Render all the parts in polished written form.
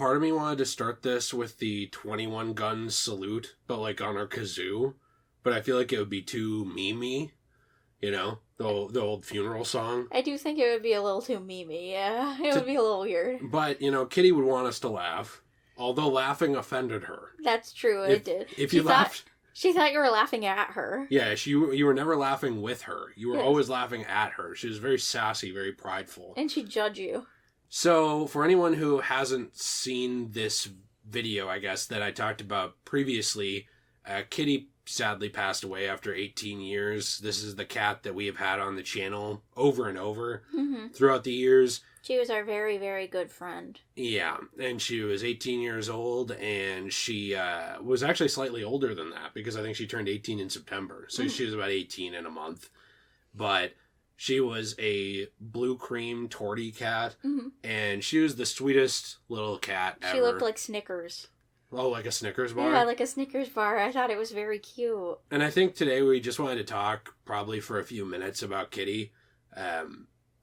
part of me wanted to start this with the 21 gun salute, but like on our kazoo. But I feel like it would be too meme-y, you know, the old funeral song. I do think it would be a little too meme-y, yeah. It would be a little weird. But, you know, Kitty would want us to laugh, although laughing offended her. That's true, it did. If you laughed... She thought you were laughing at her. Yeah, you were never laughing with her. You were always laughing at her. She was very sassy, very prideful. And she'd judge you. So, for anyone who hasn't seen this video, I guess, that I talked about previously, Kitty sadly passed away after 18 years. This is the cat that we have had on the channel over and over throughout the years. She was our very, very good friend. Yeah, and she was 18 years old, and she was actually slightly older than that, because I think she turned 18 in September. So she was about 18 in a month. But she was a blue cream tortie cat, and she was the sweetest little cat ever. She looked like Snickers. Oh, like a Snickers bar? Yeah, like a Snickers bar. I thought it was very cute. And I think today we just wanted to talk probably for a few minutes about Kitty.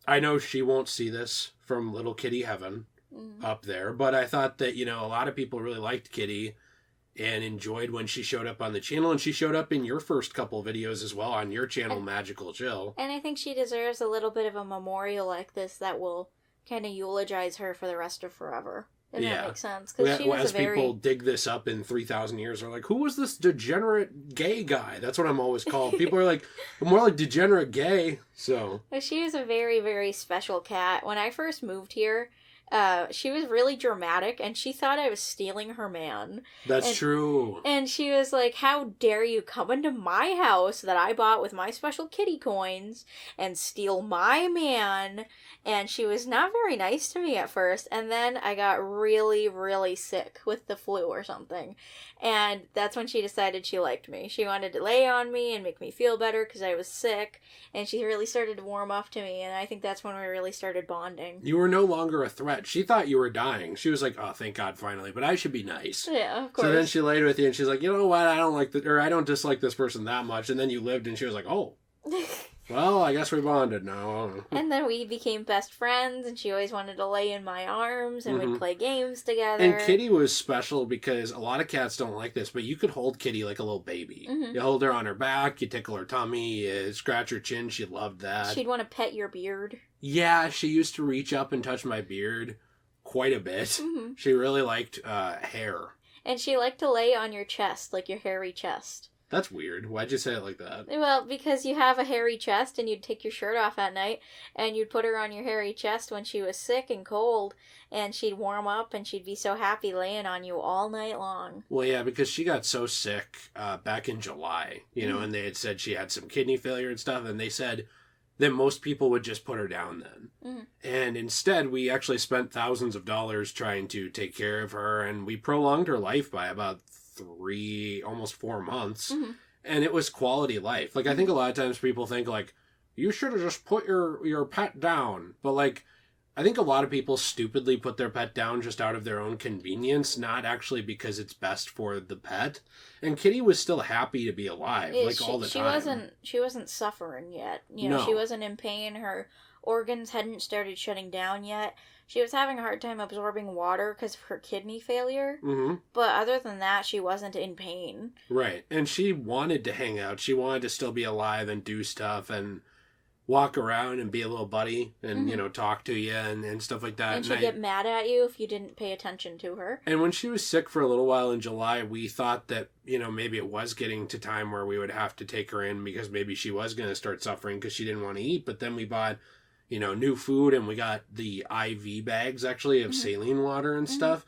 I know she won't see this from little Kitty Heaven up there, but I thought that, you know, a lot of people really liked Kitty and enjoyed when she showed up on the channel, and she showed up in your first couple videos as well on your channel, Magical Jill. And I think she deserves a little bit of a memorial like this that will kind of eulogize her for the rest of forever. If that makes sense. Because she was people dig this up in 3,000 years, they're like, who was this degenerate gay guy? That's what I'm always called. People are like, more like degenerate gay. So she was a very, very special cat. When I first moved here, she was really dramatic, and she thought I was stealing her man. That's true. And she was like, how dare you come into my house that I bought with my special kitty coins and steal my man? And she was not very nice to me at first, and then I got really, really sick with the flu or something. And that's when she decided she liked me. She wanted to lay on me and make me feel better because I was sick, and she really started to warm up to me, and I think that's when we really started bonding. You were no longer a threat. She thought you were dying. She was like, oh, thank God, finally, but I should be nice. Yeah, of course. So then she laid with you, and she's like, you know what, I don't dislike this person that much, and then you lived, and she was like, oh. Well, I guess we bonded now. And then we became best friends, and she always wanted to lay in my arms, and we'd play games together. And Kitty was special because a lot of cats don't like this, but you could hold Kitty like a little baby. You hold her on her back, you tickle her tummy, you scratch her chin. She loved that. She'd want to pet your beard. Yeah, she used to reach up and touch my beard quite a bit. She really liked hair. And she liked to lay on your chest, like your hairy chest. That's weird. Why'd you say it like that? Well, because you have a hairy chest, and you'd take your shirt off at night, and you'd put her on your hairy chest when she was sick and cold, and she'd warm up, and she'd be so happy laying on you all night long. Well, yeah, because she got so sick back in July, you know, and they had said she had some kidney failure and stuff, and they said that most people would just put her down then. And instead, we actually spent thousands of dollars trying to take care of her, and we prolonged her life by about almost 4 months, and it was quality life. Like, I think a lot of times people think, like, you should have just put your pet down, but, like, I think a lot of people stupidly put their pet down just out of their own convenience, not actually because it's best for the pet. And Kitty was still happy to be alive, all the time. She wasn't suffering yet. You know, she wasn't in pain. Her organs hadn't started shutting down yet. She was having a hard time absorbing water because of her kidney failure. But other than that, she wasn't in pain. Right. And she wanted to hang out. She wanted to still be alive and do stuff and walk around and be a little buddy and, you know, talk to you and stuff like that. And she'd get mad at you if you didn't pay attention to her. And when she was sick for a little while in July, we thought that, you know, maybe it was getting to time where we would have to take her in because maybe she was going to start suffering because she didn't want to eat. But then we bought, you know, new food, and we got the IV bags, actually, of saline water and stuff.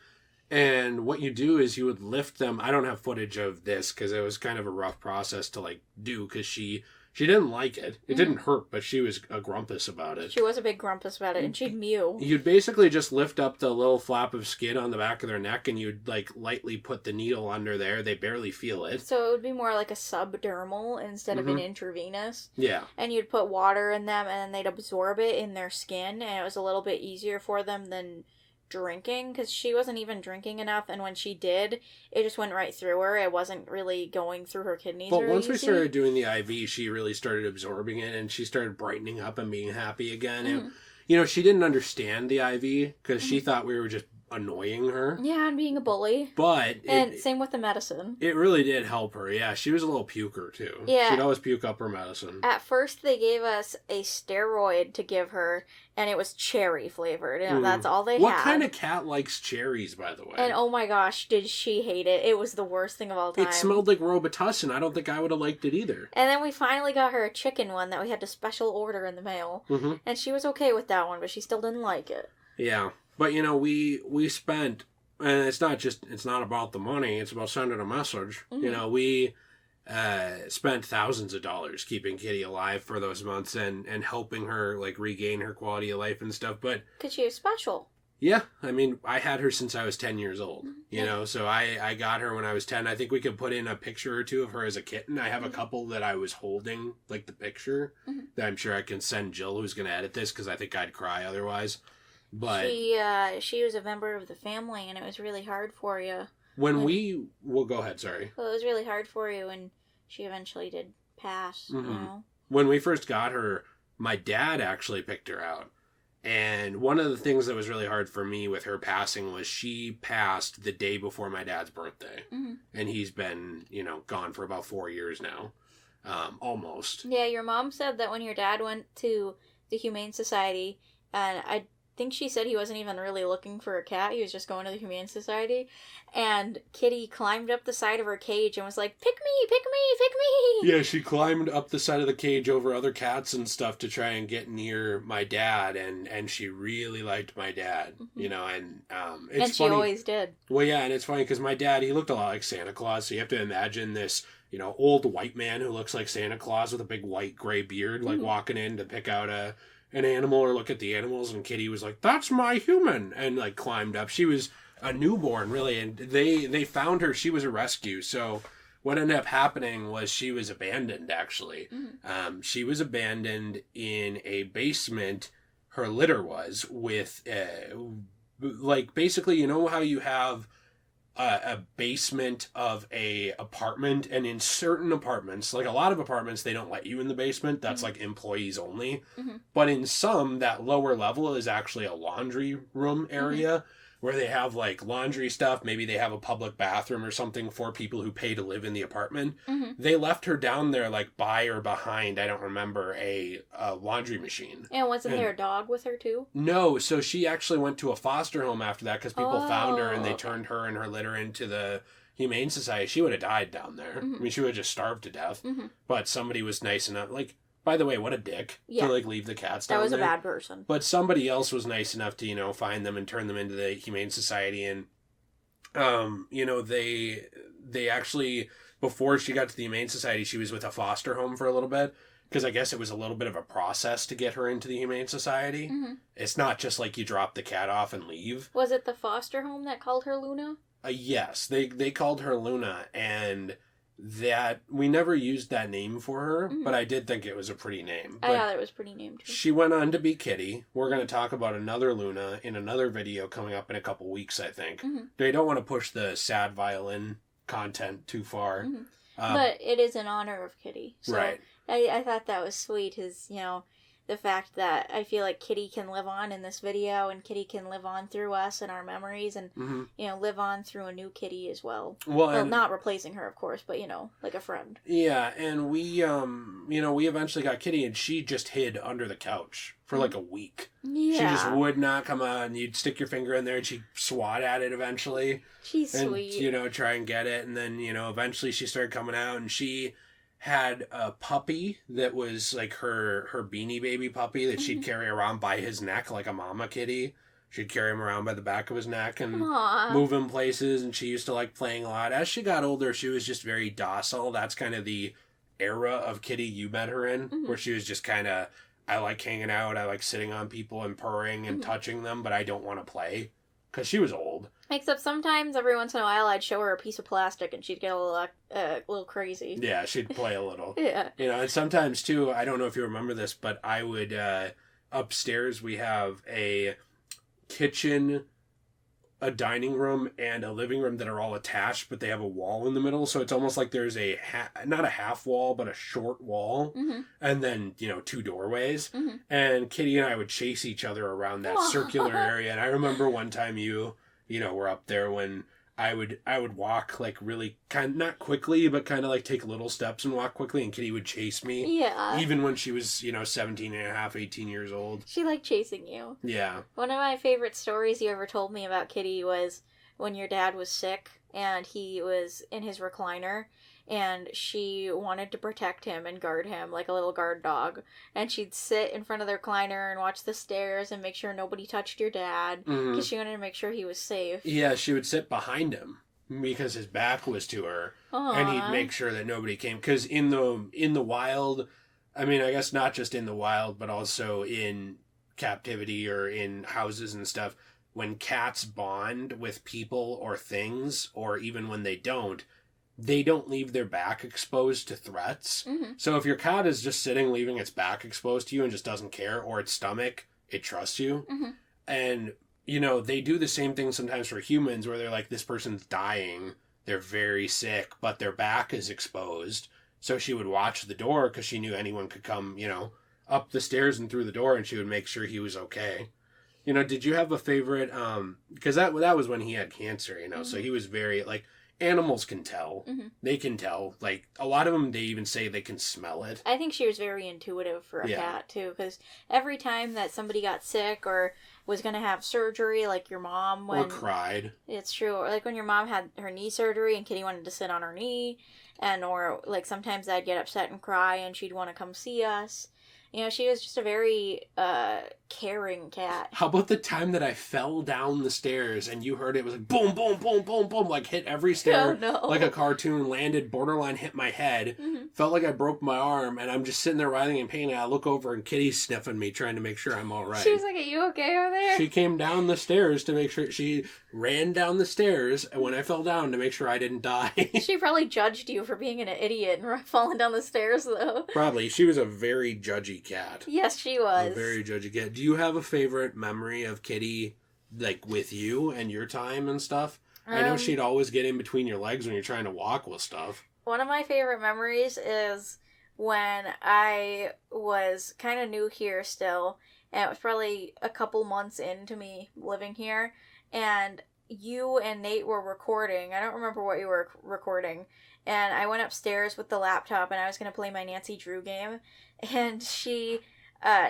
And what you do is you would lift them. I don't have footage of this because it was kind of a rough process to, like, do because she didn't like it. It didn't hurt, but she was a grumpus about it. She was a big grumpus about it, and she'd mew. You'd basically just lift up the little flap of skin on the back of their neck, and you'd, like, lightly put the needle under there. They barely feel it. So it would be more like a subdermal instead of an intravenous. Yeah. And you'd put water in them, and then they'd absorb it in their skin, and it was a little bit easier for them than drinking, because she wasn't even drinking enough, and when she did, it just went right through her. It wasn't really going through her kidneys. But once we started doing the IV, she really started absorbing it, and she started brightening up and being happy again. And, you know, she didn't understand the IV because she thought we were just annoying her. Yeah, and being a bully. But same with the medicine. It really did help her. Yeah, she was a little puker too. Yeah. She'd always puke up her medicine. At first, they gave us a steroid to give her, and it was cherry flavored. And that's all they had. What kind of cat likes cherries, by the way? And oh my gosh, did she hate it. It was the worst thing of all time. It smelled like Robitussin. I don't think I would have liked it either. And then we finally got her a chicken one that we had to special order in the mail. Mm-hmm. And she was okay with that one, but she still didn't like it. Yeah. But, you know, we spent... And it's not about the money, it's about sending a message. Mm-hmm. You know, we spent thousands of dollars keeping Kitty alive for those months and helping her, like, regain her quality of life and stuff, but... Because she was special. Yeah, I mean, I had her since I was 10 years old, you know, so I got her when I was 10. I think we could put in a picture or two of her as a kitten. I have a couple that I was holding, like the picture, that I'm sure I can send Jill, who's going to edit this, because I think I'd cry otherwise. But she was a member of the family, and it was really hard for you. Well, go ahead, sorry. Well, it was really hard for you when she eventually did pass, you know? When we first got her, my dad actually picked her out. And one of the things that was really hard for me with her passing was she passed the day before my dad's birthday. Mm-hmm. And he's been, you know, gone for about 4 years now. Almost. Yeah, your mom said that when your dad went to the Humane Society, and I think she said he wasn't even really looking for a cat. He was just going to the Humane Society. And Kitty climbed up the side of her cage and was like, pick me, pick me, pick me. Yeah, she climbed up the side of the cage over other cats and stuff to try and get near my dad. And she really liked my dad, you know, and it's and she funny. Always did. Well, yeah, and it's funny because my dad, he looked a lot like Santa Claus. So you have to imagine this, you know, old white man who looks like Santa Claus with a big white gray beard, like walking in to pick out an animal or look at the animals, and Kitty was like, that's my human, and like climbed up. She was a newborn, really, and they found her. She was a rescue. So what ended up happening was she was abandoned, actually. She was abandoned in a basement, her litter was, with like, basically, you know how you have a basement of a apartment, and in certain apartments, like a lot of apartments, they don't let you in the basement. That's like employees only. But in some, that lower level is actually a laundry room area where they have like laundry stuff. Maybe they have a public bathroom or something for people who pay to live in the apartment. They left her down there like by or behind, I don't remember, a laundry machine. And wasn't there a dog with her too? No, so she actually went to a foster home after that because people found her and they turned her and her litter into the Humane Society. She would have died down there. I mean, she would have just starved to death. But somebody was nice enough, like, by the way, what a dick to like leave the cats down there. That was a bad person. But somebody else was nice enough to, you know, find them and turn them into the Humane Society. And, you know, they actually, before she got to the Humane Society, she was with a foster home for a little bit. Because I guess it was a little bit of a process to get her into the Humane Society. It's not just like you drop the cat off and leave. Was it the foster home that called her Luna? Yes, they called her Luna, and that we never used that name for her, but I did think it was a pretty name. I thought it was a pretty name too. She went on to be Kitty. We're going to talk about another Luna in another video coming up in a couple weeks, I think. They don't want to push the sad violin content too far. But it is in honor of Kitty. So right. I thought that was sweet, is, you know, the fact that I feel like Kitty can live on in this video, and Kitty can live on through us and our memories, and, you know, live on through a new Kitty as well. Well, not replacing her, of course, but, you know, like a friend. Yeah, and we, you know, we eventually got Kitty, and she just hid under the couch for like a week. Yeah. She just would not come on. You'd stick your finger in there, and she'd swat at it eventually. She's sweet. You know, try and get it, and then, you know, eventually she started coming out, and she had a puppy that was like her Beanie Baby puppy that she'd carry around by his neck like a mama kitty. She'd carry him around by the back of his neck and move him places, and she used to like playing a lot. As she got older, she was just very docile. That's kind of the era of Kitty you met her in, where she was just kind of, I like hanging out, I like sitting on people and purring and touching them, but I don't want to play, because she was old. Except sometimes, every once in a while, I'd show her a piece of plastic and she'd get a little crazy. Yeah, she'd play a little. Yeah. You know, and sometimes, too, I don't know if you remember this, but I would, upstairs we have a kitchen, a dining room, and a living room that are all attached, but they have a wall in the middle, so it's almost like there's a, not a half wall, but a short wall, and then, you know, two doorways, and Kitty and I would chase each other around that circular area, and I remember one time you were up there when I would walk like really not quickly, but kind of like take little steps and walk quickly, and Kitty would chase me. Yeah. Even when she was, 17 and a half, 18 years old. She liked chasing you. Yeah. One of my favorite stories you ever told me about Kitty was when your dad was sick and he was in his recliner and she wanted to protect him and guard him like a little guard dog. And she'd sit in front of the recliner and watch the stairs and make sure nobody touched your dad because she wanted to make sure he was safe. Yeah, she would sit behind him because his back was to her. Aww. And he'd make sure that nobody came. Because in the wild, I mean, I guess not just in the wild, but also in captivity or in houses and stuff, when cats bond with people or things, or even when they don't leave their back exposed to threats. So if your cat is just sitting, leaving its back exposed to you and just doesn't care, or its stomach, it trusts you. And, they do the same thing sometimes for humans where they're like, this person's dying, they're very sick, but their back is exposed. So she would watch the door because she knew anyone could come, up the stairs and through the door, and she would make sure he was okay. Did you have a favorite, because that was when he had cancer, so he was very, like, animals can tell. They can tell. Like, a lot of them, they even say they can smell it. I think she was very intuitive for a cat, too, because every time that somebody got sick or was going to have surgery, like your mom... Or cried. It's true. Or, like, when your mom had her knee surgery and Kitty wanted to sit on her knee, or, like, sometimes I'd get upset and cry and she'd want to come see us. She was just a very caring cat. How about the time that I fell down the stairs and you heard it was like boom, boom, boom, boom, boom, like hit every stair like a cartoon, landed, borderline hit my head, felt like I broke my arm, and I'm just sitting there writhing in pain, and I look over and Kitty's sniffing me, trying to make sure I'm all right. She was like, are you okay over there? She came down the stairs to make sure, she ran down the stairs, and when I fell down to make sure I didn't die. She probably judged you for being an idiot and falling down the stairs, though. Probably. She was a very judgy cat. Yes, she was. A very judgy cat. Do you have a favorite memory of Kitty, like, with you and your time and stuff? I know she'd always get in between your legs when you're trying to walk with stuff. One of my favorite memories is when I was kind of new here still, and it was probably a couple months into me living here, and you and Nate were recording. I don't remember what you were recording. And I went upstairs with the laptop, and I was going to play my Nancy Drew game, and she...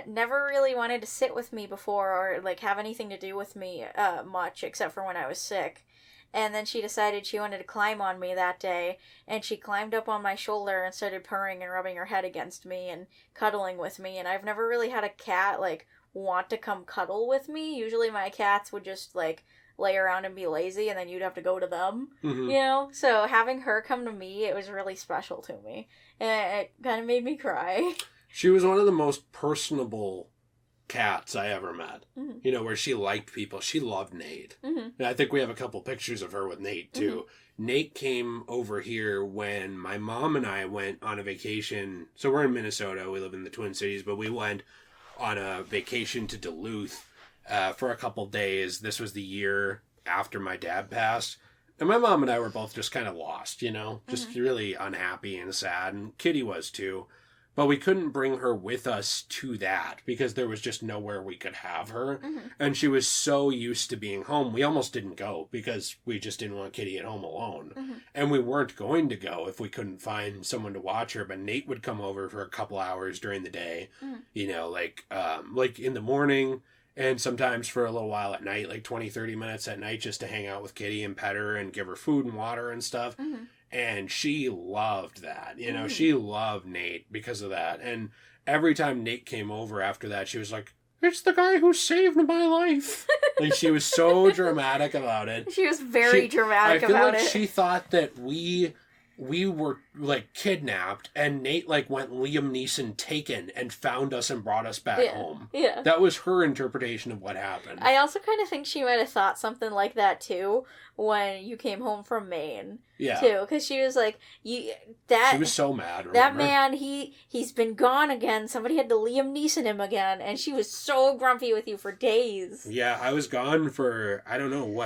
never really wanted to sit with me before or, like, have anything to do with me much, except for when I was sick. And then she decided she wanted to climb on me that day, and she climbed up on my shoulder and started purring and rubbing her head against me and cuddling with me. And I've never really had a cat, like, want to come cuddle with me. Usually my cats would just, like, lay around and be lazy, and then you'd have to go to them, So having her come to me, it was really special to me. And it kind of made me cry. She was one of the most personable cats I ever met. Where she liked people. She loved Nate. And I think we have a couple pictures of her with Nate, too. Nate came over here when my mom and I went on a vacation. So we're in Minnesota. We live in the Twin Cities, but we went on a vacation to Duluth for a couple days. This was the year after my dad passed. And my mom and I were both just kind of lost, just really unhappy and sad. And Kitty was, too. But we couldn't bring her with us to that because there was just nowhere we could have her. And she was so used to being home. We almost didn't go because we just didn't want Kitty at home alone. And we weren't going to go if we couldn't find someone to watch her. But Nate would come over for a couple hours during the day, like in the morning, and sometimes for a little while at night, like 20, 30 minutes at night, just to hang out with Kitty and pet her and give her food and water and stuff. And she loved that. She loved Nate because of that. And every time Nate came over after that, she was like, it's the guy who saved my life. Like, she was so dramatic about it. She was very dramatic about it. I feel like she thought that we were, like, kidnapped, and Nate, like, went Liam Neeson Taken and found us and brought us back home. Yeah. That was her interpretation of what happened. I also kind of think she might have thought something like that, too, when you came home from Maine. Yeah. Too, because she was like, she was so mad, remember? That man, he's been gone again. Somebody had to Liam Neeson him again, and she was so grumpy with you for days. Yeah, I was gone for,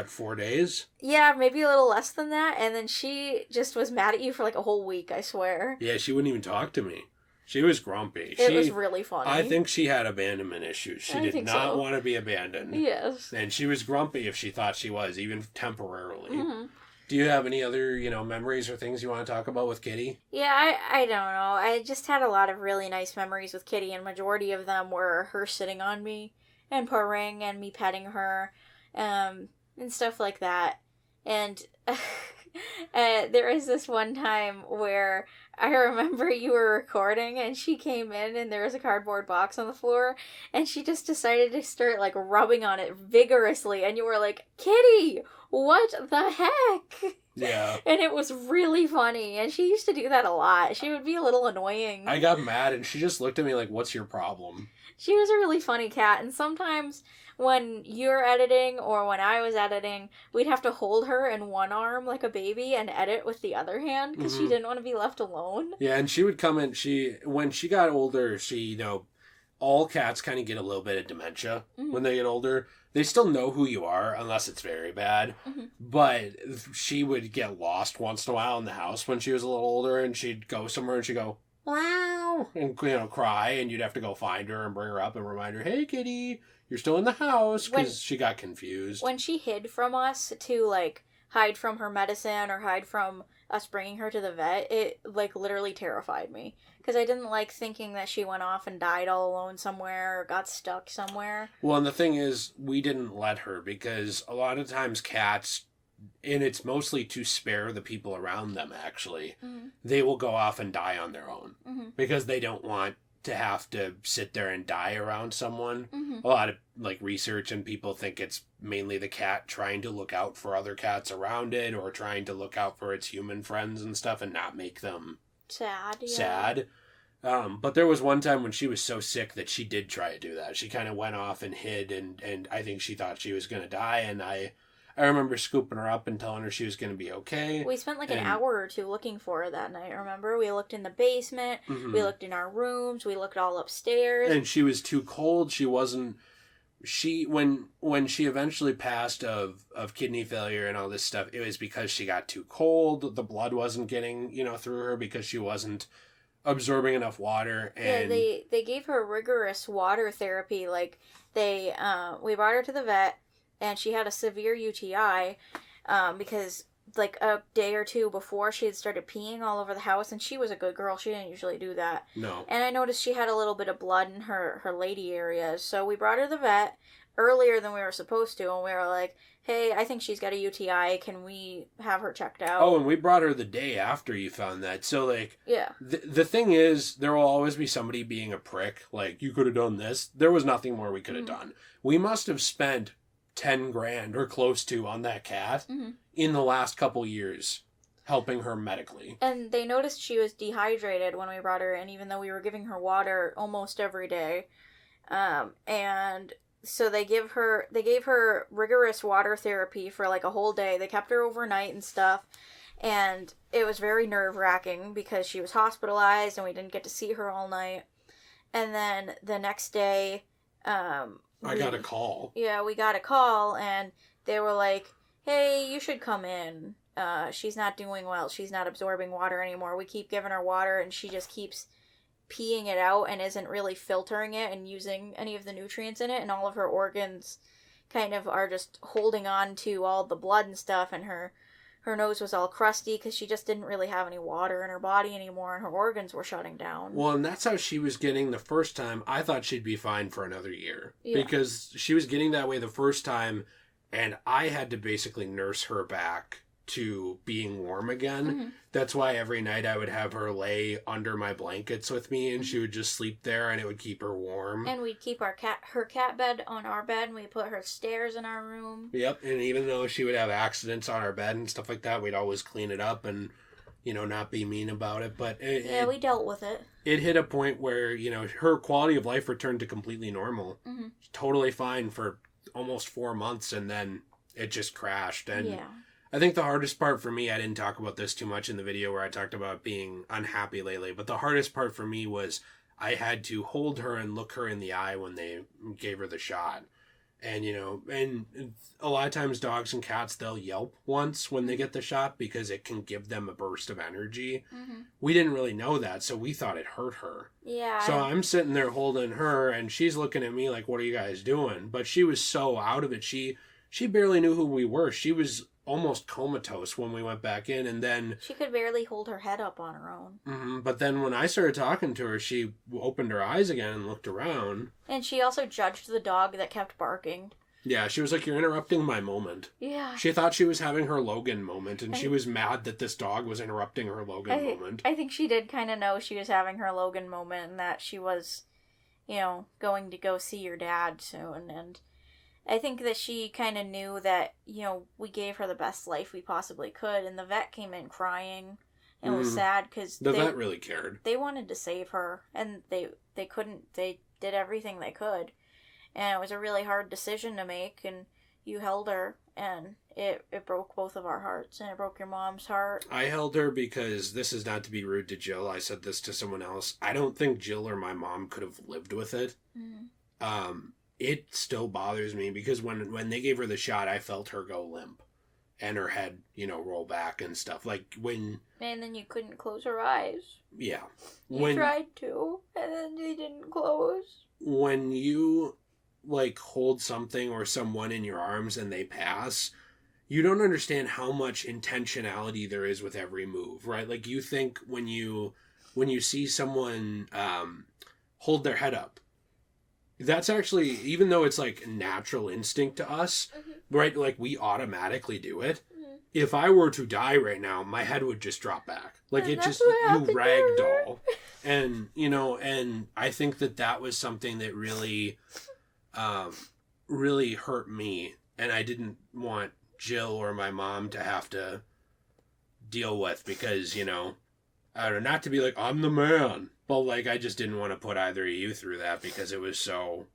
4 days? Yeah, maybe a little less than that, and then she just was mad at you for like a whole week, I swear. Yeah, she wouldn't even talk to me. She was grumpy. It was really funny. I think she had abandonment issues. She did not want to be abandoned. Yes. And she was grumpy if she thought she was, even temporarily. Mm-hmm. Do you have any other, memories or things you want to talk about with Kitty? Yeah, I don't know. I just had a lot of really nice memories with Kitty, and majority of them were her sitting on me and purring and me petting her, and stuff like that. And there was this one time where I remember you were recording and she came in and there was a cardboard box on the floor and she just decided to start like rubbing on it vigorously and you were like, Kitty, what the heck? Yeah. And it was really funny and she used to do that a lot. She would be a little annoying. I got mad and she just looked at me like, what's your problem? She was a really funny cat, and sometimes when you're editing or when I was editing, we'd have to hold her in one arm like a baby and edit with the other hand because she didn't want to be left alone. Yeah, and she would come in, when she got older, all cats kind of get a little bit of dementia when they get older. They still know who you are, unless it's very bad. Mm-hmm. But she would get lost once in a while in the house when she was a little older, and she'd go somewhere and she'd go, wow, and cry, and you'd have to go find her and bring her up and remind her, hey, Kitty, you're still in the house, because she got confused. When she hid from us to, like, hide from her medicine or hide from us bringing her to the vet, it, like, literally terrified me. Because I didn't like thinking that she went off and died all alone somewhere or got stuck somewhere. Well, and the thing is, we didn't let her because a lot of times cats, and it's mostly to spare the people around them, actually, they will go off and die on their own because they don't want to have to sit there and die around someone. A lot of research and people think it's mainly the cat trying to look out for other cats around it or trying to look out for its human friends and stuff and not make them sad. But there was one time when she was so sick that she did try to do that. She kind of went off and hid and I think she thought she was going to die, and I remember scooping her up and telling her she was going to be okay. We spent an hour or two looking for her that night, remember? We looked in the basement, we looked in our rooms, we looked all upstairs. And she was too cold. When she eventually passed of kidney failure and all this stuff, it was because she got too cold. The blood wasn't getting, through her because she wasn't absorbing enough water. And yeah, they gave her rigorous water therapy. We brought her to the vet. And she had a severe UTI because, a day or two before, she had started peeing all over the house. And she was a good girl. She didn't usually do that. No. And I noticed she had a little bit of blood in her lady areas. So we brought her to the vet earlier than we were supposed to. And we were like, hey, I think she's got a UTI. Can we have her checked out? Oh, and we brought her the day after you found that. So, yeah. The thing is, there will always be somebody being a prick. You could have done this. There was nothing more we could have done. We must have spent $10,000 or close to on that cat in the last couple years helping her medically. And they noticed she was dehydrated when we brought her in, even though we were giving her water almost every day. And so they gave her rigorous water therapy for a whole day. They kept her overnight and stuff. And it was very nerve-wracking because she was hospitalized and we didn't get to see her all night. And then the next day, I got a call. Yeah, we got a call, and they were like, hey, you should come in. She's not doing well. She's not absorbing water anymore. We keep giving her water, and she just keeps peeing it out and isn't really filtering it and using any of the nutrients in it, and all of her organs kind of are just holding on to all the blood and stuff, and her nose was all crusty because she just didn't really have any water in her body anymore, and her organs were shutting down. Well, and that's how she was getting the first time. I thought she'd be fine for another year. Yeah. Because she was getting that way the first time, and I had to basically nurse her back to being warm again. That's why every night I would have her lay under my blankets with me, and she would just sleep there, and it would keep her warm. And we'd keep her cat bed on our bed, and we'd put her stairs in our room. Yep, and even though she would have accidents on our bed and stuff like that, we'd always clean it up and, not be mean about it. But we dealt with it. It hit a point where, her quality of life returned to completely normal. Totally fine for almost 4 months, and then it just crashed. And yeah. I think the hardest part for me, I didn't talk about this too much in the video where I talked about being unhappy lately, but the hardest part for me was I had to hold her and look her in the eye when they gave her the shot. And, and a lot of times dogs and cats, they'll yelp once when they get the shot because it can give them a burst of energy. Mm-hmm. We didn't really know that, so we thought it hurt her. Yeah. So I'm sitting there holding her, and she's looking at me like, what are you guys doing? But she was so out of it. She barely knew who we were. She was almost comatose when we went back in, and then... She could barely hold her head up on her own. Mm-hmm. But then when I started talking to her, she opened her eyes again and looked around. And she also judged the dog that kept barking. Yeah, she was like, you're interrupting my moment. Yeah. She thought she was having her Logan moment, and she was mad that this dog was interrupting her Logan moment. I think she did kind of know she was having her Logan moment and that she was, going to go see your dad soon, and... I think that she kind of knew that, we gave her the best life we possibly could, and the vet came in crying and was sad because the vet really cared. They wanted to save her, and they couldn't. They did everything they could, and it was a really hard decision to make, and you held her, and it broke both of our hearts, and it broke your mom's heart. I held her because, this is not to be rude to Jill, I said this to someone else, I don't think Jill or my mom could have lived with it. Mm. It still bothers me because when they gave her the shot, I felt her go limp and her head, roll back and stuff. Like when... And then you couldn't close her eyes. Yeah. You tried to, and then they didn't close. When you, hold something or someone in your arms and they pass, you don't understand how much intentionality there is with every move, right? Like you think when you see someone hold their head up, that's actually, even though it's natural instinct to us, right? We automatically do it. Mm-hmm. If I were to die right now, my head would just drop back. It just, you ragdoll. And, and I think that was something that really, really hurt me. And I didn't want Jill or my mom to have to deal with because, I don't know, not to be like, I'm the man. But, I just didn't want to put either of you through that because it was so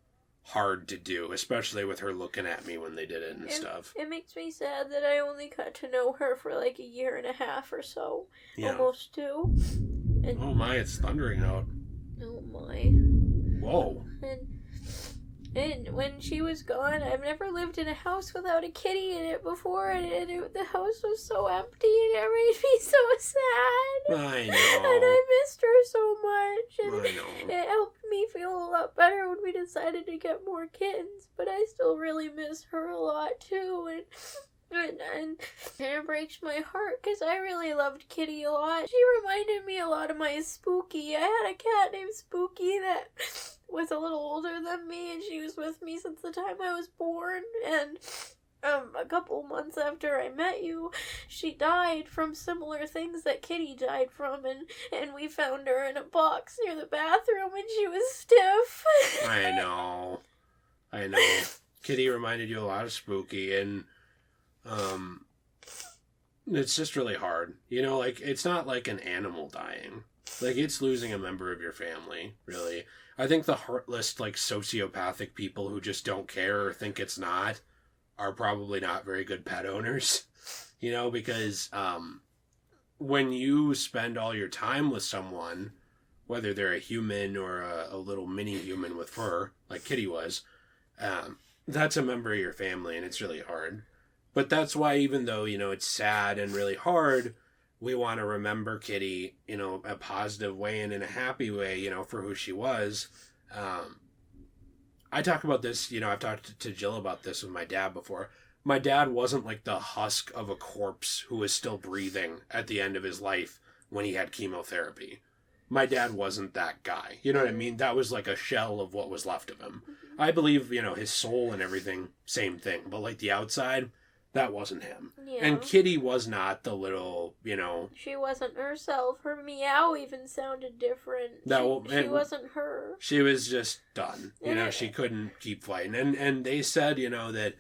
hard to do, especially with her looking at me when they did it and stuff. It makes me sad that I only got to know her for, a year and a half or so. Yeah. Almost 2. And, oh, my, it's thundering out. Oh, my. Whoa. And when she was gone, I've never lived in a house without a kitty in it before, and the house was so empty, and it made me so sad. I know. And I missed her so much, and I know. it helped me feel a lot better when we decided to get more kittens, but I still really miss her a lot, too, and it breaks my heart because I really loved Kitty a lot. She reminded me a lot of my Spooky. I had a cat named Spooky that was a little older than me, and she was with me since the time I was born, and a couple months after I met you, she died from similar things that Kitty died from, and we found her in a box near the bathroom, and she was stiff. I know. Kitty reminded you a lot of Spooky, and it's just really hard. It's not like an animal dying. It's losing a member of your family, really. I think the heartless, sociopathic people who just don't care or think it's not are probably not very good pet owners. Because when you spend all your time with someone, whether they're a human or a little mini human with fur, like Kitty was, that's a member of your family, and it's really hard. But that's why, even though, it's sad and really hard, we want to remember Kitty, a positive way and in a happy way, for who she was. I talk about this, I've talked to Jill about this with my dad before. My dad wasn't like the husk of a corpse who was still breathing at the end of his life when he had chemotherapy. My dad wasn't that guy. You know what I mean? That was like a shell of what was left of him. I believe, his soul and everything, same thing. But the outside, that wasn't him. Yeah. And Kitty was not the little, She wasn't herself. Her meow even sounded different. She wasn't her. She was just done. She couldn't keep fighting. And they said, that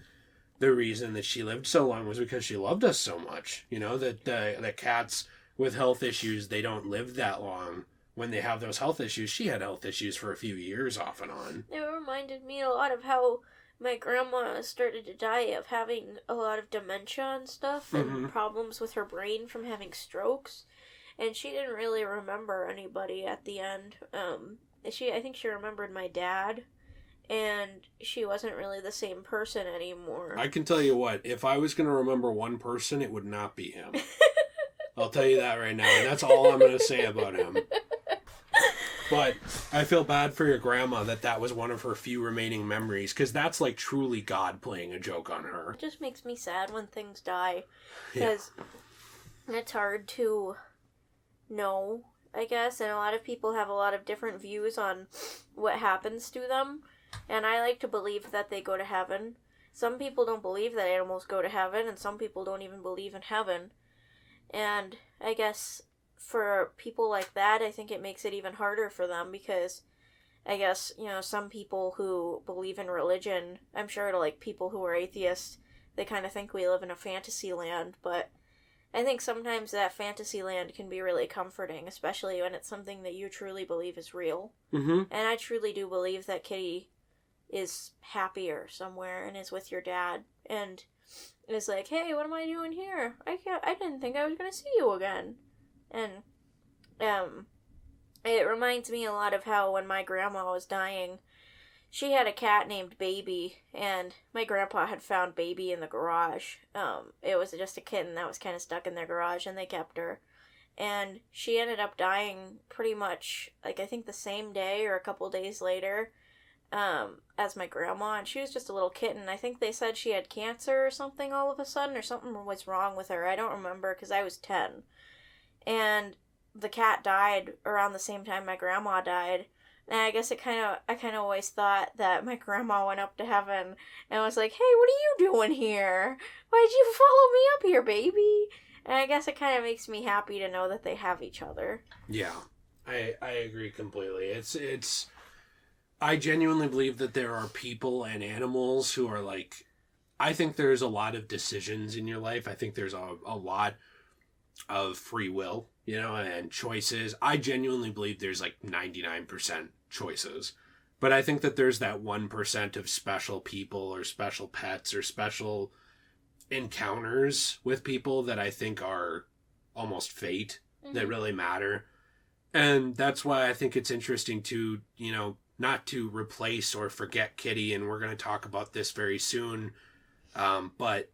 the reason that she lived so long was because she loved us so much. That the cats with health issues, they don't live that long. When they have those health issues, she had health issues for a few years off and on. It reminded me a lot of how my grandma started to die of having a lot of dementia and stuff and problems with her brain from having strokes. And she didn't really remember anybody at the end. I think she remembered my dad and she wasn't really the same person anymore. I can tell you what, if I was going to remember one person, it would not be him. I'll tell you that right now, and that's all I'm going to say about him. But I feel bad for your grandma that was one of her few remaining memories, because that's like truly God playing a joke on her. It just makes me sad when things die, because it's hard to know, I guess, and a lot of people have a lot of different views on what happens to them, and I like to believe that they go to heaven. Some people don't believe that animals go to heaven, and some people don't even believe in heaven, and I guess for people like that, I think it makes it even harder for them, because I guess, some people who believe in religion, I'm sure to like people who are atheists, they kind of think we live in a fantasy land, but I think sometimes that fantasy land can be really comforting, especially when it's something that you truly believe is real. Mm-hmm. And I truly do believe that Kitty is happier somewhere and is with your dad, and is like, hey, what am I doing here? I didn't think I was going to see you again. And it reminds me a lot of how when my grandma was dying, she had a cat named Baby, and my grandpa had found Baby in the garage. It was just a kitten that was kind of stuck in their garage, and they kept her. And she ended up dying pretty much, like, I think the same day or a couple days later, as my grandma, and she was just a little kitten. I think they said she had cancer or something all of a sudden, or something was wrong with her. I don't remember, because I was 10. And the cat died around the same time my grandma died. And I guess I kind of always thought that my grandma went up to heaven and was like, hey, what are you doing here? Why'd you follow me up here, baby? And I guess it kind of makes me happy to know that they have each other. Yeah, I agree completely. It's I genuinely believe that there are people and animals who are like, I think there's a lot of decisions in your life. I think there's a lot of free will, and choices. I genuinely believe there's like 99% choices. But I think that there's that 1% of special people or special pets or special encounters with people that I think are almost fate, that really matter. And that's why I think it's interesting to, not to replace or forget Kitty. And we're going to talk about this very soon. But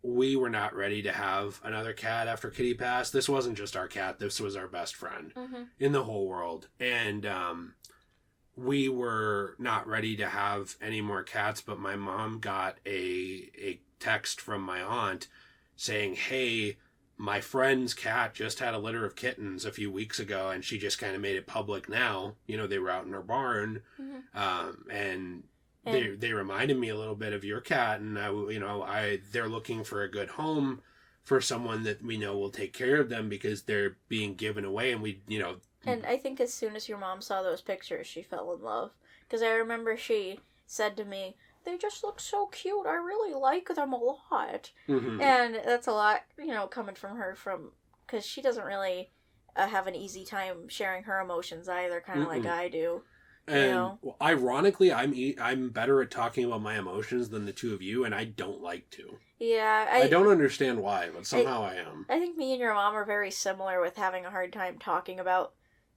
we were not ready to have another cat after Kitty passed. This wasn't just our cat. This was our best friend in the whole world. And we were not ready to have any more cats, but my mom got a text from my aunt saying, hey, my friend's cat just had a litter of kittens a few weeks ago, and she just kind of made it public now. They were out in her barn, and they reminded me a little bit of your cat, and they're looking for a good home for someone that we know will take care of them because they're being given away, and And I think as soon as your mom saw those pictures, she fell in love, because I remember she said to me, they just look so cute, I really like them a lot. And that's a lot, coming from her, because she doesn't really have an easy time sharing her emotions either, kind of like I do. And ironically, I'm better at talking about my emotions than the two of you, and I don't like to. Yeah, I don't understand why, but somehow I am. I think me and your mom are very similar with having a hard time talking about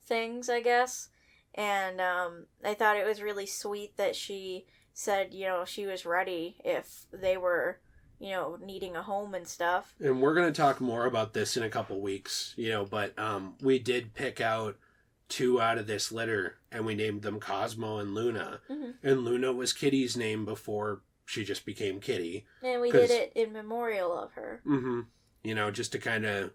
things, I guess. And I thought it was really sweet that she said, she was ready if they were, needing a home and stuff. And we're going to talk more about this in a couple weeks, but we did pick out 2 out of this litter, and we named them Cosmo and Luna. And Luna was Kitty's name before she just became Kitty. And we did it in memorial of her. Just to kind of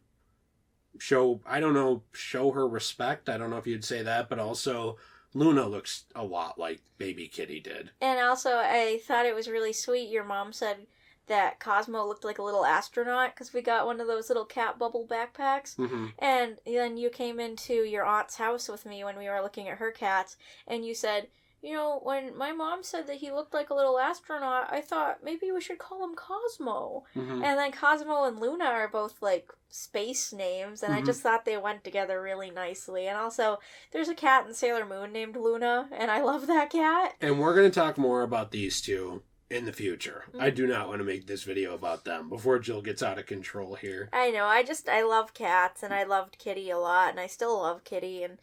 show her respect. I don't know if you'd say that, but also Luna looks a lot like baby Kitty did. And also, I thought it was really sweet. Your mom said that Cosmo looked like a little astronaut because we got one of those little cat bubble backpacks. And then you came into your aunt's house with me when we were looking at her cats, and you said, when my mom said that he looked like a little astronaut, I thought maybe we should call him Cosmo. And then Cosmo and Luna are both like space names, and I just thought they went together really nicely. And also, there's a cat in Sailor Moon named Luna, and I love that cat. And we're going to talk more about these two in the future. I do not want to make this video about them before Jill gets out of control here. I know, I love cats, and I loved Kitty a lot, and I still love Kitty, and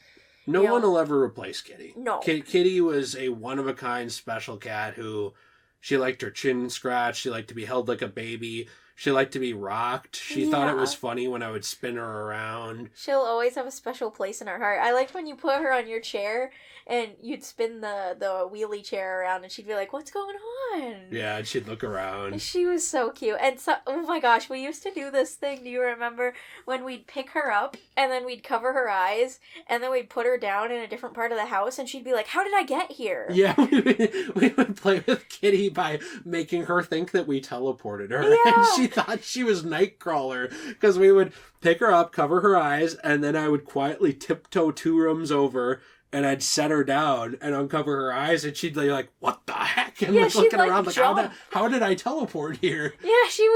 No one will ever replace Kitty. No. Kitty was a one-of-a-kind special cat who, she liked her chin scratched, she liked to be held like a baby, she liked to be rocked, she thought it was funny when I would spin her around. She'll always have a special place in our heart. I liked when you put her on your chair and you'd spin the wheelie chair around and she'd be like, what's going on? Yeah, and she'd look around. She was so cute. And so, oh my gosh, we used to do this thing, do you remember? When we'd pick her up and then we'd cover her eyes and then we'd put her down in a different part of the house and she'd be like, how did I get here? Yeah, we would play with Kitty by making her think that we teleported her. Yeah. And she thought she was Nightcrawler because we would pick her up, cover her eyes, and then I would quietly tiptoe 2 rooms over and I'd set her down and uncover her eyes and she'd be like, what the heck? And was looking around like, how did I teleport here? Yeah, she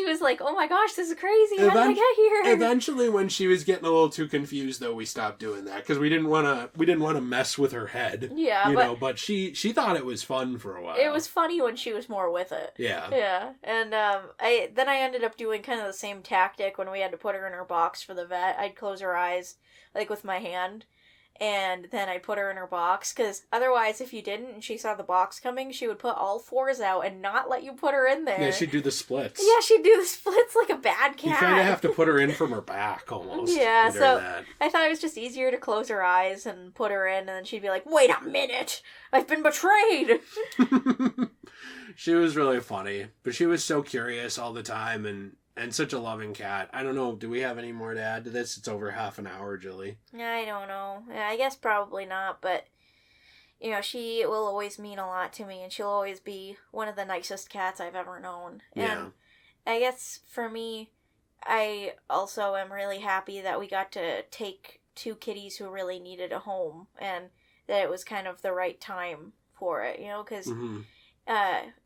was like, oh my gosh, this is crazy. How did I get here? Eventually, when she was getting a little too confused, though, we stopped doing that because we didn't want to mess with her head. Yeah, but she thought it was fun for a while. It was funny when she was more with it. Yeah. Yeah. And I ended up doing kind of the same tactic when we had to put her in her box for the vet. I'd close her eyes like with my hand. And then I put her in her box, because otherwise, if you didn't and she saw the box coming, she would put all 4s out and not let you put her in there. Yeah, she'd do the splits. Yeah, she'd do the splits like a bad cat. You kind of have to put her in from her back, almost. Yeah, so I thought it was just easier to close her eyes and put her in, and then she'd be like, wait a minute, I've been betrayed! She was really funny, but she was so curious all the time, and such a loving cat. I don't know, do we have any more to add to this? It's over half an hour, Julie. I don't know. I guess probably not, but, you know, she will always mean a lot to me, and she'll always be one of the nicest cats I've ever known. Yeah. And I guess, for me, I also am really happy that we got to take 2 kitties who really needed a home, and that it was kind of the right time for it, you know, because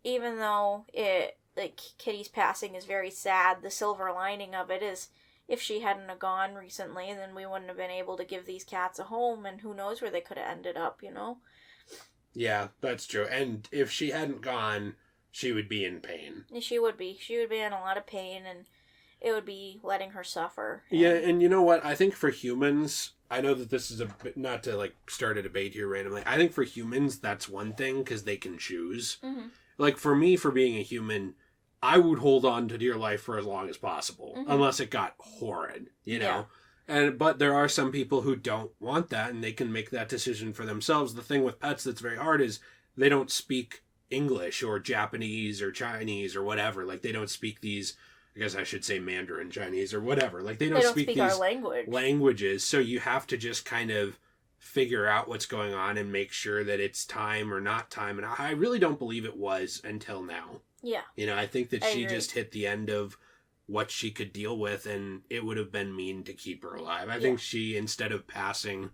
even though Kitty's passing is very sad, the silver lining of it is if she hadn't have gone recently, then we wouldn't have been able to give these cats a home, and who knows where they could have ended up, you know? Yeah, that's true. And if she hadn't gone, she would be in pain. She would be. She would be in a lot of pain, and it would be letting her suffer. Yeah, and you know what? I think for humans, I know that this is not to start a debate here randomly. I think for humans, that's one thing, because they can choose. Mm-hmm. Like, for me, for being a human, I would hold on to dear life for as long as possible, unless it got horrid, you know? Yeah. But there are some people who don't want that, and they can make that decision for themselves. The thing with pets that's very hard is they don't speak English or Japanese or Chinese or whatever. Like, they don't speak these, I guess I should say Mandarin Chinese or whatever. Like, they don't speak these our languages, so you have to just kind of figure out what's going on and make sure that it's time or not time. And I really don't believe it was until now. Yeah. You know, I think that she just hit the end of what she could deal with, and it would have been mean to keep her alive. I think she, instead of passing,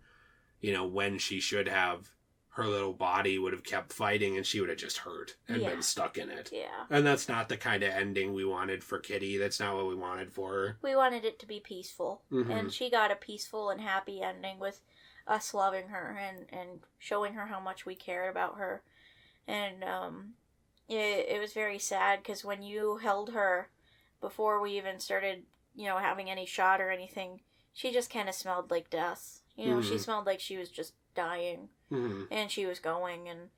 you know, when she should have, her little body would have kept fighting, and she would have just hurt and been stuck in it. Yeah. And that's not the kind of ending we wanted for Kitty. That's not what we wanted for her. We wanted it to be peaceful. Mm-hmm. And she got a peaceful and happy ending with us loving her and showing her how much we cared about her. And, it was very sad, because when you held her before we even started, you know, having any shot or anything, she just kind of smelled like death. You know, she smelled like she was just dying, and she was going, and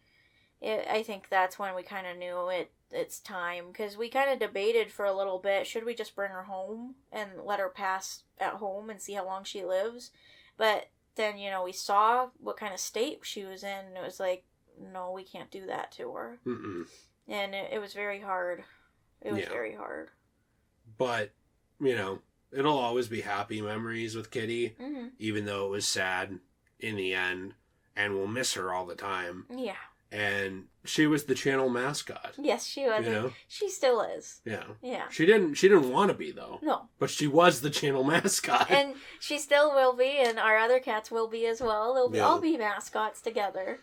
I think that's when we kind of knew it's time, because we kind of debated for a little bit, should we just bring her home and let her pass at home and see how long she lives? But then, you know, we saw what kind of state she was in, and it was like, no, we can't do that to her. Mm-mm. And it was very hard. It was very hard. But, you know, it'll always be happy memories with Kitty, even though it was sad in the end, and we'll miss her all the time. Yeah. And she was the channel mascot. Yes, she was. You know? She still is. Yeah. Yeah. She didn't want to be, though. No. But she was the channel mascot. And she still will be, and our other cats will be as well. They'll all be mascots together.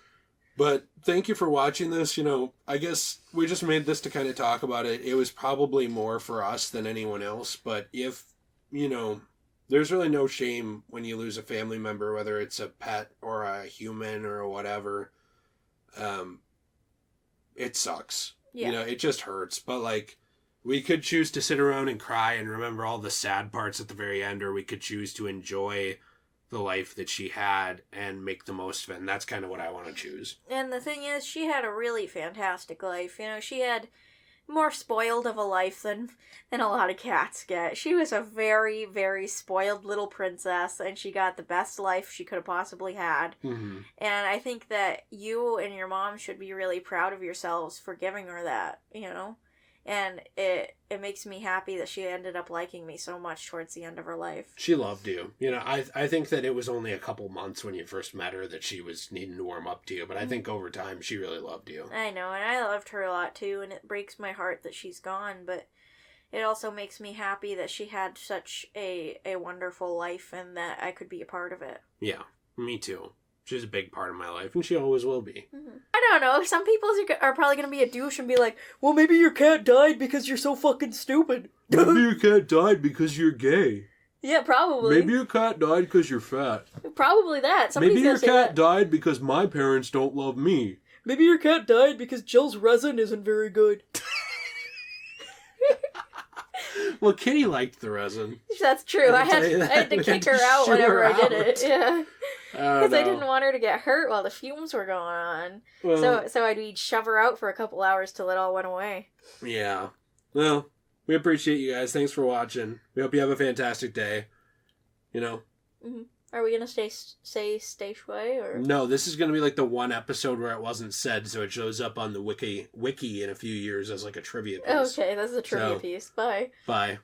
But thank you for watching this. You know, I guess we just made this to kind of talk about it. It was probably more for us than anyone else. But if, you know, there's really no shame when you lose a family member, whether it's a pet or a human or whatever. It sucks. Yeah. You know, it just hurts. But, like, we could choose to sit around and cry and remember all the sad parts at the very end, or we could choose to enjoy the life that she had and make the most of it. And that's kind of what I want to choose. And the thing is, she had a really fantastic life. You know, she had more spoiled of a life than a lot of cats get. She was a very, very spoiled little princess, and she got the best life she could have possibly had. Mm-hmm. And I think that you and your mom should be really proud of yourselves for giving her that, you know? And it makes me happy that she ended up liking me so much towards the end of her life. She loved you. You know, I think that it was only a couple months when you first met her that she was needing to warm up to you. But I think over time, she really loved you. I know, and I loved her a lot too. And it breaks my heart that she's gone. But it also makes me happy that she had such a wonderful life and that I could be a part of it. Yeah, me too. She's a big part of my life, and she always will be. Mm-hmm. I don't know. Some people are probably going to be a douche and be like, well, maybe your cat died because you're so fucking stupid. Maybe your cat died because you're gay. Yeah, probably. Maybe your cat died because you're fat. Probably that. Somebody's Maybe your cat that. died because my parents don't love me. Maybe your cat died because Jill's resin isn't very good. Well, Kitty liked the resin. That's true. I had to kick her out whenever I did it. Yeah. Because I didn't want her to get hurt while the fumes were going on. Well, so I'd shove her out for a couple hours till it all went away. Yeah. Well, we appreciate you guys. Thanks for watching. We hope you have a fantastic day. You know? Mm-hmm. Are we going to say stay shui or? No, this is going to be like the one episode where it wasn't said, so it shows up on the wiki in a few years as like a trivia piece. Okay, that's a trivia piece. Bye. Bye.